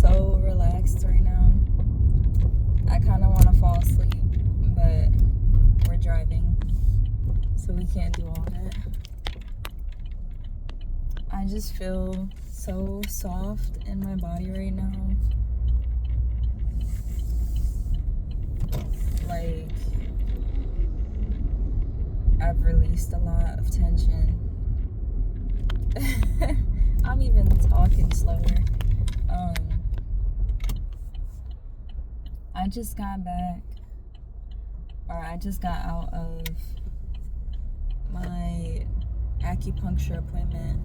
so relaxed right now. I kind of want to fall asleep, but we're driving, so we can't do all that. I just feel so soft in my body right now. Like, I've released a lot of tension. I'm even talking slower. I just got back, or I just got out of my acupuncture appointment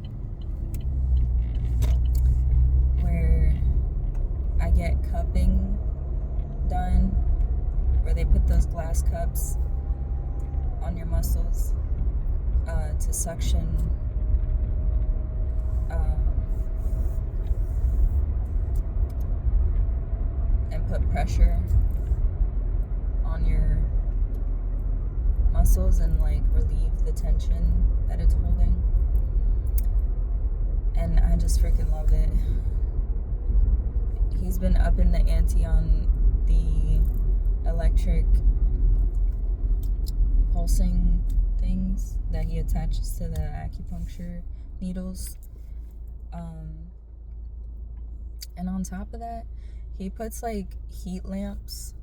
where I get cupping done, where they put those glass cups on your muscles to suction and put pressure on your muscles and like relieve the tension that it's holding. And I just freaking love it. He's been upping the ante on the electric pulsing things that he attaches to the acupuncture needles. And on top of that, he puts like heat lamps.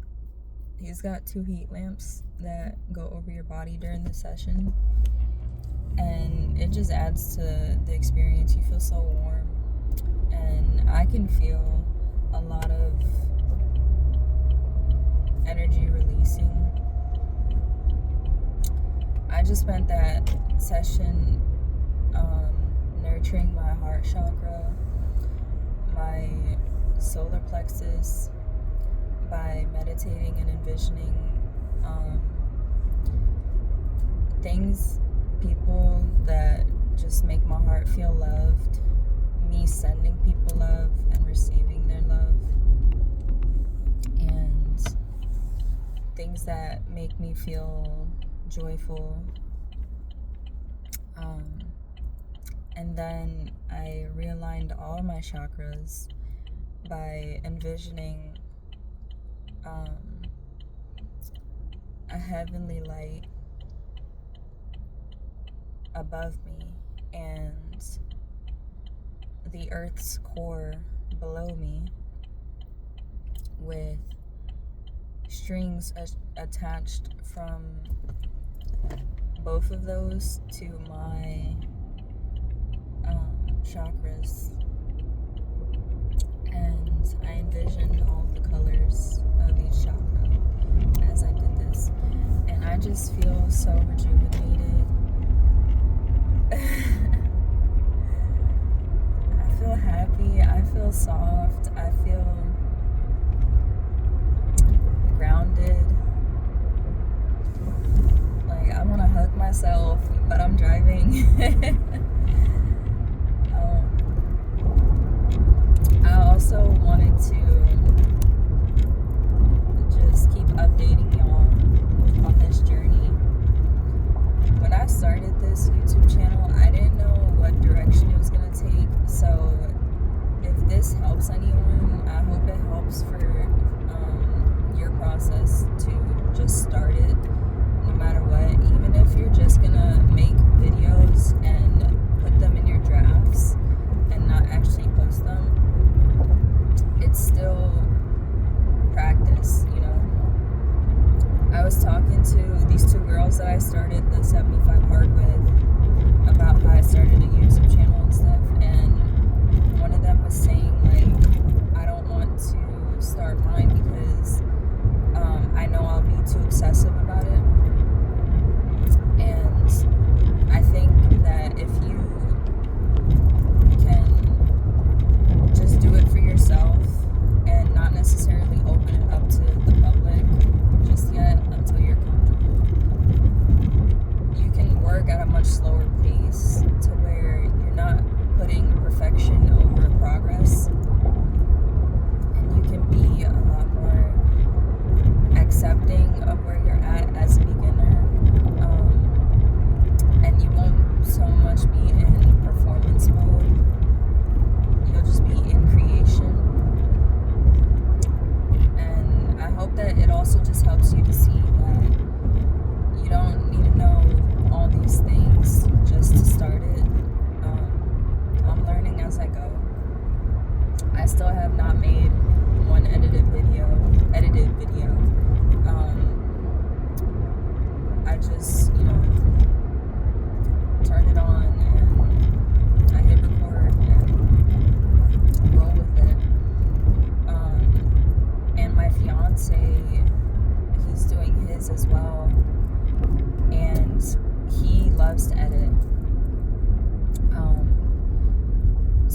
He's got 2 heat lamps that go over your body during the session. And it just adds to the experience. You feel so warm. And I can feel a lot of energy releasing. I just spent that session nurturing my heart chakra, my solar plexus, by meditating and envisioning things, people that just make my heart feel loved, me sending people love and receiving their love, and things that make me feel joyful. And then I realigned all my chakras by envisioning a heavenly light above me and the earth's core below me, with strings attached from both of those to my chakras. And I envisioned all the colors of each chakra as I did this. And I just feel so rejuvenated. I feel happy. I feel soft. I feel grounded. Like, I want to hug myself, but I'm driving. I also wanted to just keep updating y'all on this journey. When I started this YouTube channel, I didn't know what direction it was going to take. So if this helps anyone, I hope it helps for your process to just start it no matter what. Even if you're just going to make videos and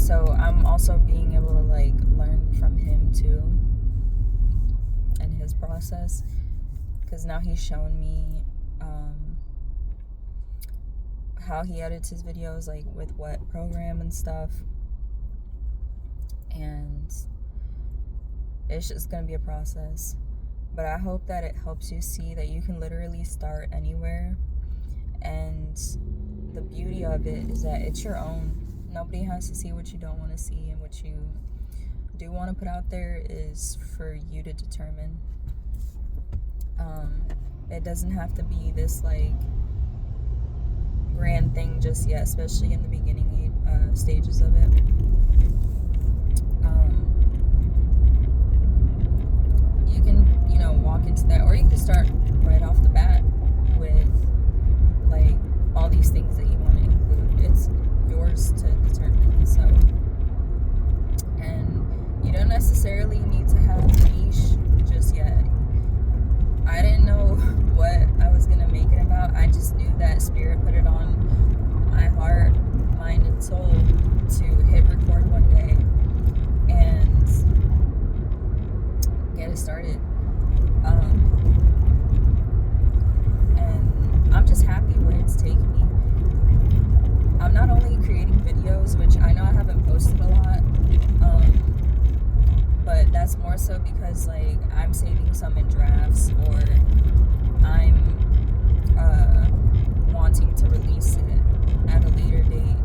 So I'm also being able to like learn from him too and his process, because now he's shown me how he edits his videos, like with what program and stuff, and it's just gonna be a process. But I hope that it helps you see that you can literally start anywhere, and the beauty of it is that it's your own. Nobody has to see what you don't want to see, and what you do want to put out there is for you to determine. It doesn't have to be this like grand thing just yet, especially in the beginning stages of it. You can, walk into that, or you can start right off the bat with like all these things that you want to include. It's yours to determine. So, and you don't necessarily need to have a niche just yet. I didn't know what I was gonna make it about. I just knew that Spirit put it on my heart, mind, and soul to hit record one day and get it started. And I'm just happy where it's taken me. I'm not only creating videos, which I know I haven't posted a lot, but that's more so because like I'm saving some in drafts, or I'm wanting to release it at a later date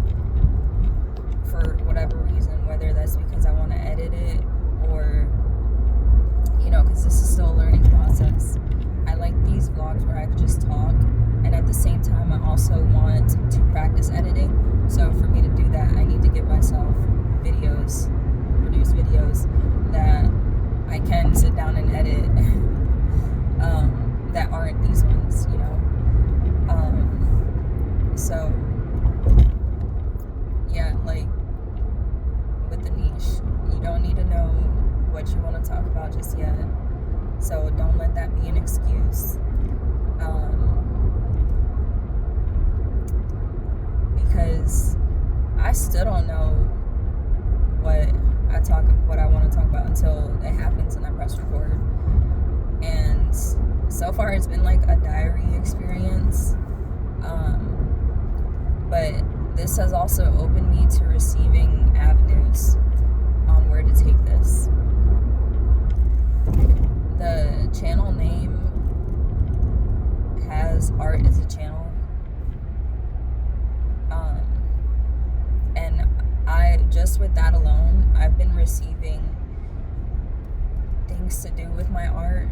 for whatever reason, whether that's because I want to edit it, or because this is still a learning process. I like these vlogs where I can just talk, and at the same time I also want to practice editing. So for me to do that, I need to give myself produce videos that I can sit down and edit that aren't these ones, so yeah, like with the niche, you don't need to know what you want to talk about just yet, so don't let that be an excuse, because I still don't know what I want to talk about until it happens and I press record. And so far it's been like a diary experience, but this has also opened me to receiving avenues on where to take this. The channel name has Art is a Channel, and just with that alone, I've been receiving things to do with my art.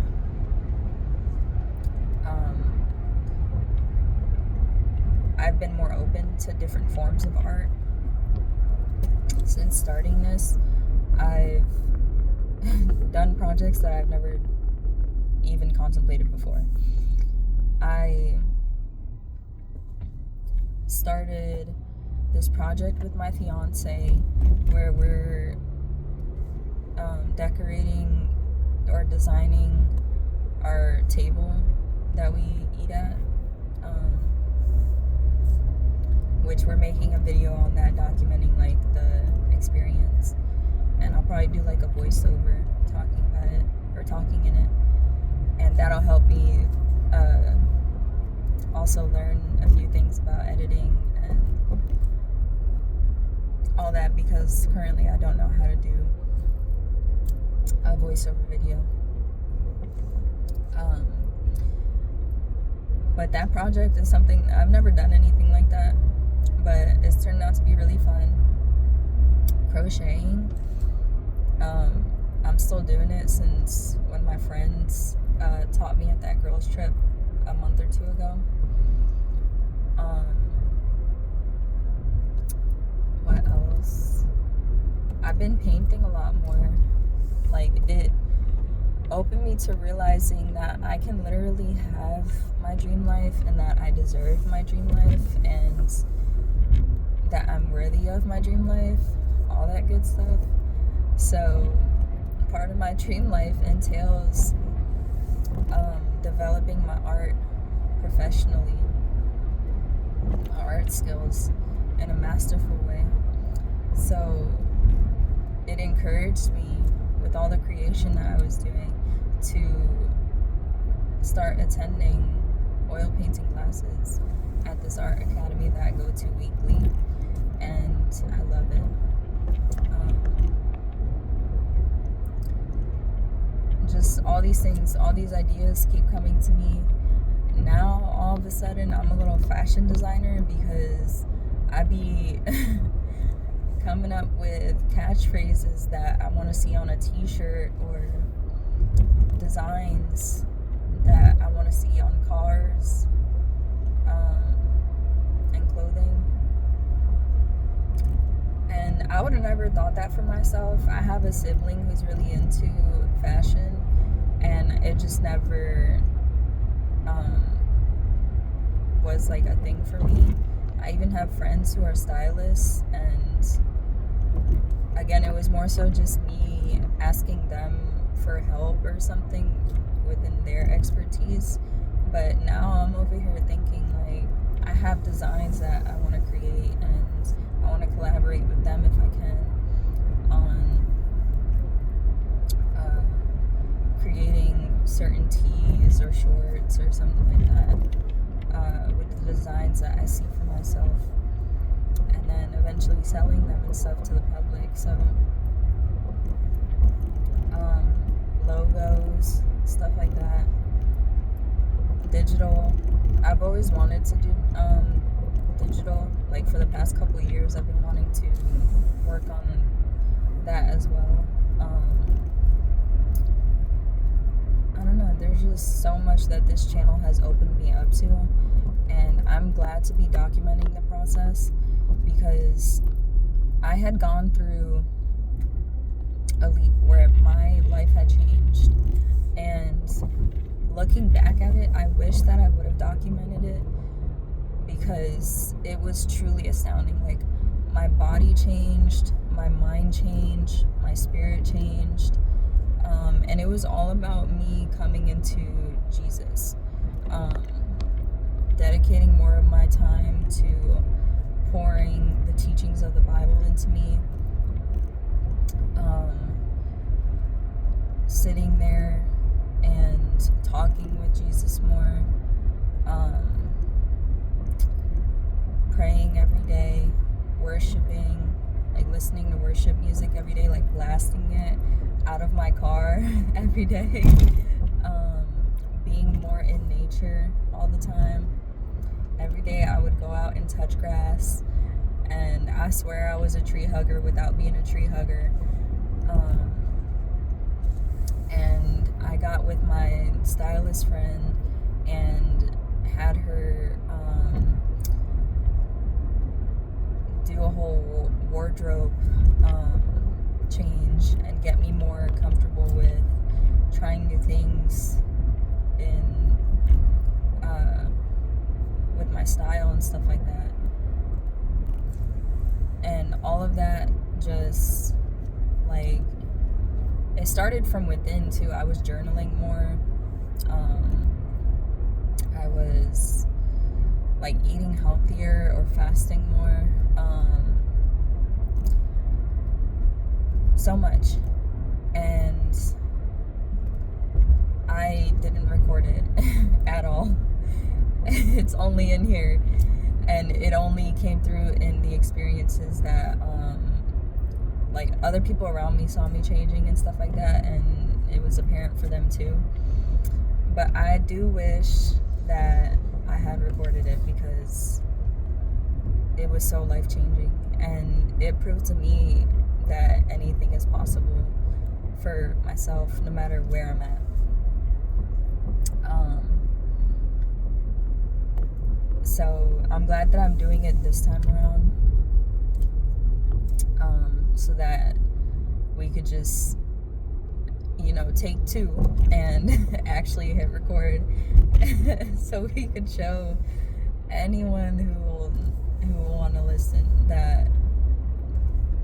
I've been more open to different forms of art. Since starting this, I've done projects that I've never even contemplated before. I started this project with my fiance where we're decorating or designing our table that we eat at, which we're making a video on that, documenting like the experience, and I'll probably do like a voiceover talking about it, or talking in it, and that'll help me also learn a few things about editing and all that, because currently I don't know how to do a voiceover video. But that project is something, I've never done anything like that, but it's turned out to be really fun. Crocheting, I'm still doing it since when my friends taught me at that girls trip a month or two ago. What else? I've been painting a lot more. Like, it opened me to realizing that I can literally have my dream life, and that I deserve my dream life, and that I'm worthy of my dream life, all that good stuff. So part of my dream life entails developing my art professionally, my art skills in a masterful way. So it encouraged me with all the creation that I was doing to start attending oil painting classes at this art academy that I go to weekly, and I love it. Just all these things, all these ideas keep coming to me. Now all of a sudden I'm a little fashion designer because I be coming up with catchphrases that I want to see on a t-shirt, or designs that I want to see on cars and clothing. And I would have never thought that for myself. I have a sibling who's really into fashion, and it just never was like a thing for me. I even have friends who are stylists, and again, it was more so just me asking them for help or something within their expertise. But now I'm over here thinking, like, I have designs that I want to create, and I want to collaborate with them if I can on creating certain tees or shorts or something like that, with the designs that I see for myself, and then eventually selling them and stuff to the public. So logos, stuff like that, digital. I've always wanted to do digital. Like, for the past couple of years I've been wanting to work on that as well. I don't know, there's just so much that this channel has opened me up to, and I'm glad to be documenting the process, because I had gone through a leap where my life had changed, and looking back at it, I wish that I would have documented it, because it was truly astounding. Like, my body changed, my mind changed, my spirit changed, and it was all about me coming into Jesus, dedicating more of my time to pouring the teachings of the Bible into me, sitting there and talking with Jesus more, praying every day, worshiping, like listening to worship music every day, like blasting it out of my car every day, being more in nature all the time. Every day I would go out and touch grass, and I swear I was a tree hugger without being a tree hugger. And I got with my stylist friend and had her do a whole wardrobe change and get me more comfortable with trying new things in with my style and stuff like that. And all of that just, like, it started from within too. I was journaling more. I was like eating healthier or fasting more. So much. And I didn't record it at all. It's only in here, and it only came through in the experiences that like other people around me saw me changing and stuff like that, and it was apparent for them too. But I do wish that I had recorded it, because it was so life-changing, and it proved to me that anything is possible for myself, no matter where I'm at. So I'm glad that I'm doing it this time around, so that we could just, take two and actually hit record, so we could show anyone who will want to listen that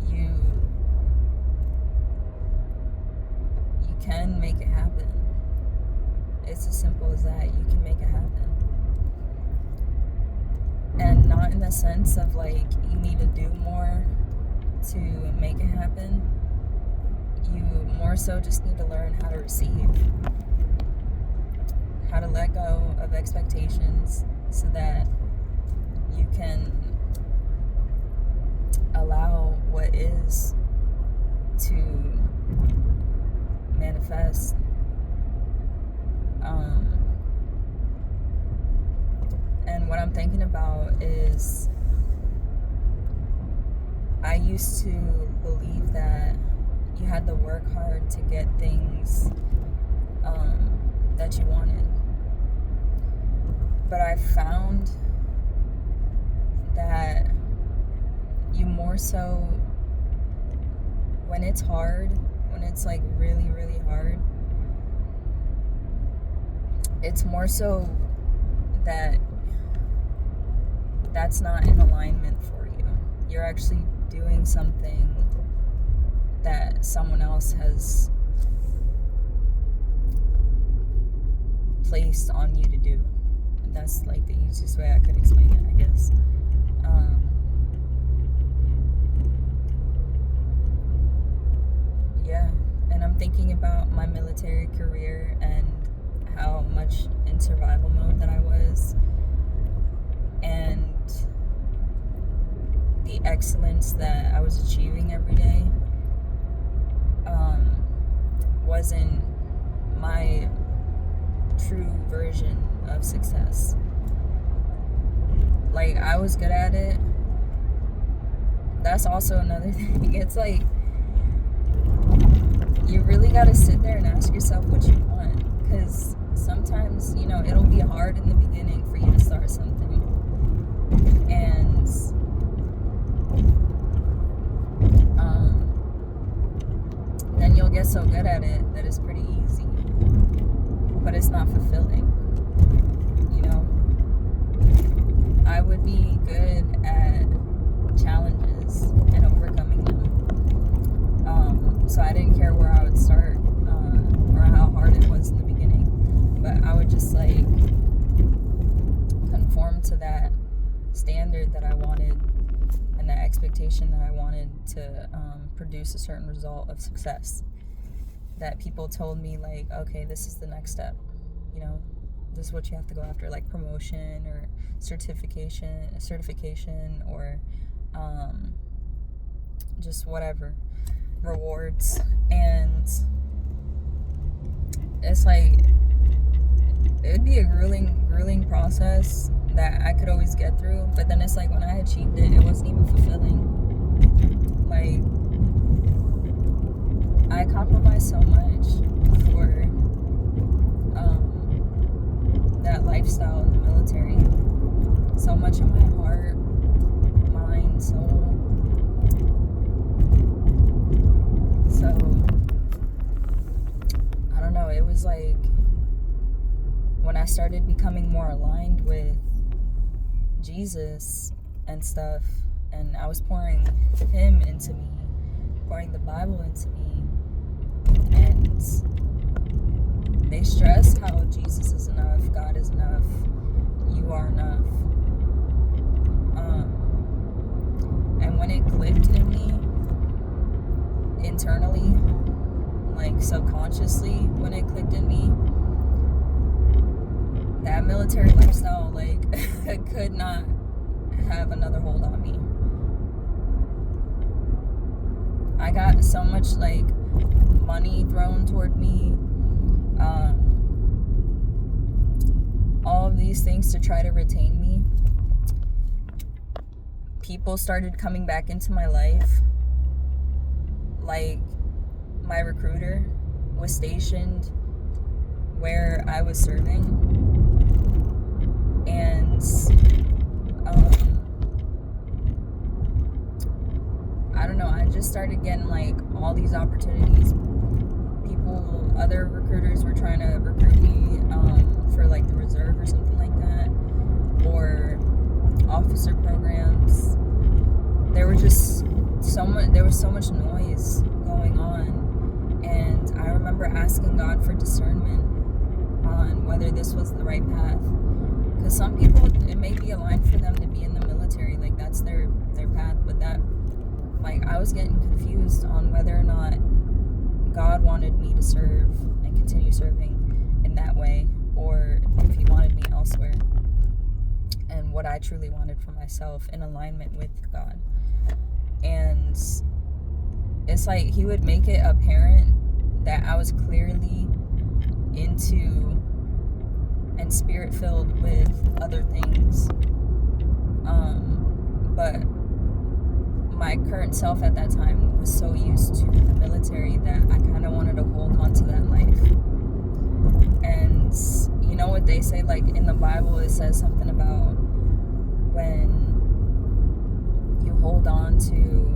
you can make it happen. It's as simple as that. You can make it happen. And not in the sense of like you need to do more to make it happen, you more so just need to learn how to receive, how to let go of expectations so that you can allow what is to manifest. And what I'm thinking about is, I used to believe that you had to work hard to get things that you wanted. But I found that you more so, when it's hard, when it's like really, really hard, it's more so that that's not in alignment for you. You're actually doing something that someone else has placed on you to do. And that's like the easiest way I could explain it, I guess. Yeah, and I'm thinking about my military career and how much in survival mode that I was, and the excellence that I was achieving every day wasn't my true version of success. Like, I was good at it. That's also another thing. It's like, you really gotta sit there and ask yourself what you want, because sometimes, you know, it'll be hard in the beginning for you to start something, and then you'll get so good at it that it's pretty easy, but it's not fulfilling, you know. I would be good at challenges and overcoming them, so I didn't care where I would start, or how hard it was in the beginning, but I would just like conform to that standard that I wanted and that expectation that I wanted to produce a certain result of success. That people told me, like, okay, this is the next step, you know, this is what you have to go after, like promotion or certification, or just whatever, rewards. And it's like, it would be a grueling process that I could always get through, but then it's like, when I achieved it, it wasn't even fulfilling. Like, I compromised so much for that lifestyle in the military. So much of my heart, mind, soul. So, I don't know, it was like, when I started becoming more aligned with Jesus and stuff, and I was pouring Him into me, pouring the Bible into me, and they stress how Jesus is enough, God is enough, you are enough. And when it clicked in me, internally, like subconsciously, when it clicked in me, that military lifestyle, like, could not have another hold on me. I got so much, like, money thrown toward me, all of these things to try to retain me. People started coming back into my life. Like, my recruiter was stationed where I was serving, and I don't know, I just started getting like all these opportunities. Other recruiters were trying to recruit me for like the reserve or something like that, or officer programs. There was so much noise going on, and I remember asking God for discernment on whether this was the right path. Because some people, it may be aligned for them to be in the military, like that's their path, but that, like, I was getting confused on whether or not God wanted me to serve and continue serving in that way, or if he wanted me elsewhere, and what I truly wanted for myself in alignment with God. And it's like he would make it apparent that I was clearly into and spirit filled with other things, but my current self at that time was so used to the military that I kind of wanted to hold on to that life. And you know what they say, like in the Bible, it says something about when you hold on to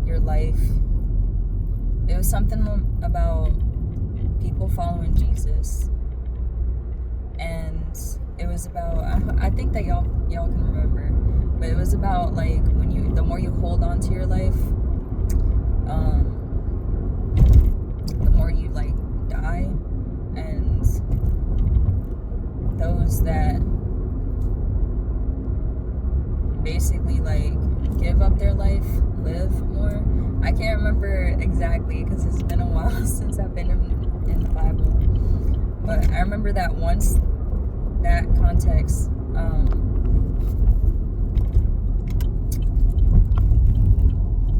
your life. It was something about people following Jesus, and it was about, I think that y'all can remember, but it was about like when the more you hold on to your life, the more you like die, and those that basically like give up their life live more. I can't remember exactly because it's been a while since I've been in the Bible, but I remember that once that context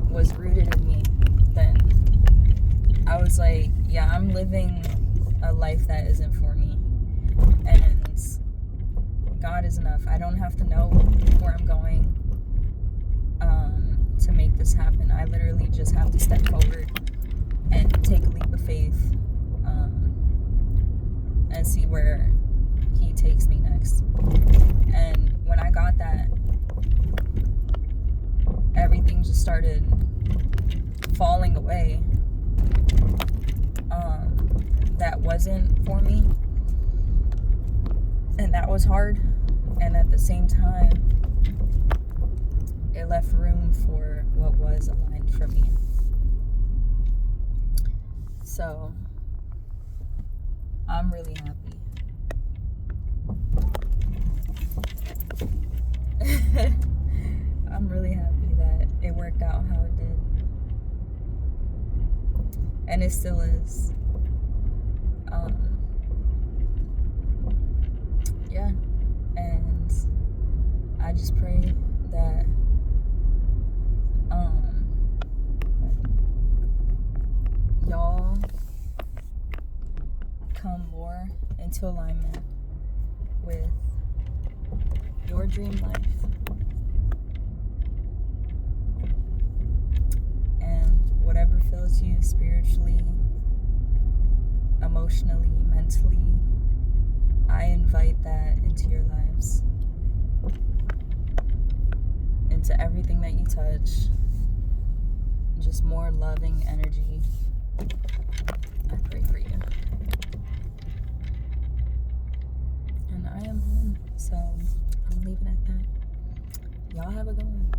was rooted in me, then I was like, yeah, I'm living a life that isn't for me, and God is enough. I don't have to know where I'm going to make this happen. I literally just have to step forward and take a leap of faith, and see where he takes me next. And when I got that, everything just started falling away that wasn't for me, and that was hard. And at the same time, it left room for what was aligned for me. So I'm really happy. I'm really happy that it worked out how it did, and it still is. Yeah, and I just pray that y'all come more into alignment with your dream life, and whatever fills you spiritually, emotionally, mentally, I invite that into your lives, into everything that you touch. Just more loving energy. I pray for you. And I am home, so I'm leaving it at that. Y'all have a good one.